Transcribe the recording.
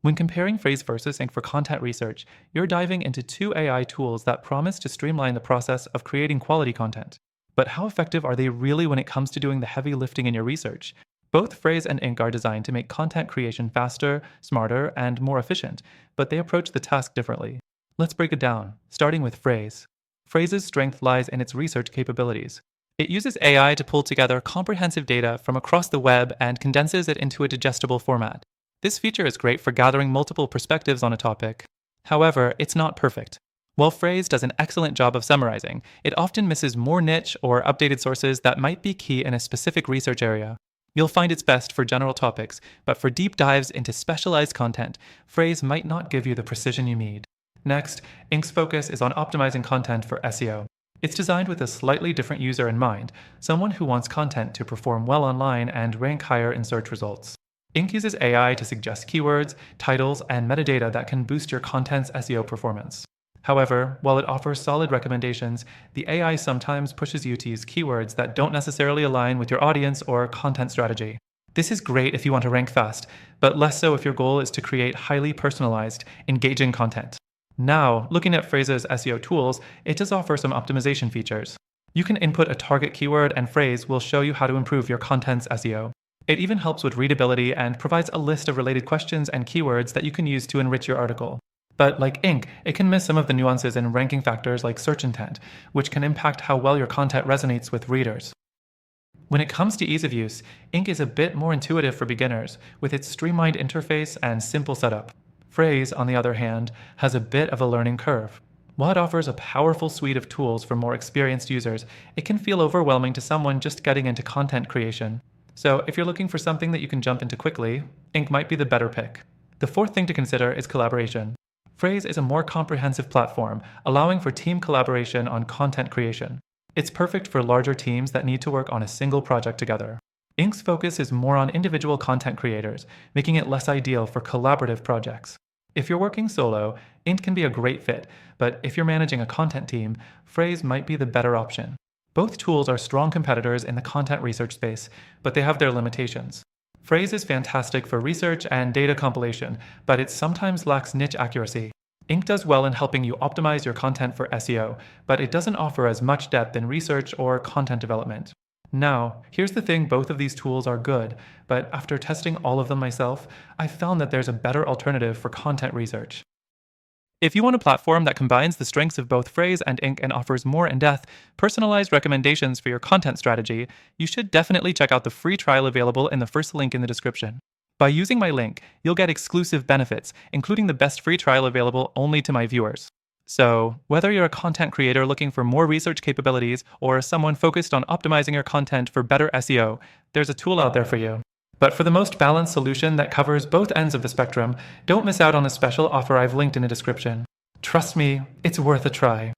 When comparing Frase versus Ink for content research, you're diving into two AI tools that promise to streamline the process of creating quality content. But how effective are they really when it comes to doing the heavy lifting in your research? Both Frase and Ink are designed to make content creation faster, smarter, and more efficient, but they approach the task differently. Let's break it down, starting with Frase. Phrase's strength lies in its research capabilities. It uses AI to pull together comprehensive data from across the web and condenses it into a digestible format. This feature is great for gathering multiple perspectives on a topic. However, it's not perfect. While Frase does an excellent job of summarizing, it often misses more niche or updated sources that might be key in a specific research area. You'll find it's best for general topics, but for deep dives into specialized content, Frase might not give you the precision you need. Next, Ink's focus is on optimizing content for SEO. It's designed with a slightly different user in mind, someone who wants content to perform well online and rank higher in search results. Ink uses AI to suggest keywords, titles, and metadata that can boost your content's SEO performance. However, while it offers solid recommendations, the AI sometimes pushes you to use keywords that don't necessarily align with your audience or content strategy. This is great if you want to rank fast, but less so if your goal is to create highly personalized, engaging content. Now, looking at Phrase's SEO tools, it does offer some optimization features. You can input a target keyword and Frase will show you how to improve your content's SEO. It even helps with readability and provides a list of related questions and keywords that you can use to enrich your article. But like Ink, it can miss some of the nuances in ranking factors like search intent, which can impact how well your content resonates with readers. When it comes to ease of use, Ink is a bit more intuitive for beginners, with its streamlined interface and simple setup. Frase, on the other hand, has a bit of a learning curve. While it offers a powerful suite of tools for more experienced users, it can feel overwhelming to someone just getting into content creation. So if you're looking for something that you can jump into quickly, Ink might be the better pick. The fourth thing to consider is collaboration. Frase is a more comprehensive platform, allowing for team collaboration on content creation. It's perfect for larger teams that need to work on a single project together. Ink's focus is more on individual content creators, making it less ideal for collaborative projects. If you're working solo, Ink can be a great fit, but if you're managing a content team, Frase might be the better option. Both tools are strong competitors in the content research space, but they have their limitations. Frase is fantastic for research and data compilation, but it sometimes lacks niche accuracy. Ink does well in helping you optimize your content for SEO, but it doesn't offer as much depth in research or content development. Now, here's the thing, both of these tools are good, but after testing all of them myself, I found that there's a better alternative for content research. If you want a platform that combines the strengths of both Frase and Ink and offers more in-depth, personalized recommendations for your content strategy, you should definitely check out the free trial available in the first link in the description. By using my link, you'll get exclusive benefits, including the best free trial available only to my viewers. So, whether you're a content creator looking for more research capabilities or someone focused on optimizing your content for better SEO, there's a tool out there for you. But for the most balanced solution that covers both ends of the spectrum, don't miss out on a special offer I've linked in the description. Trust me, it's worth a try.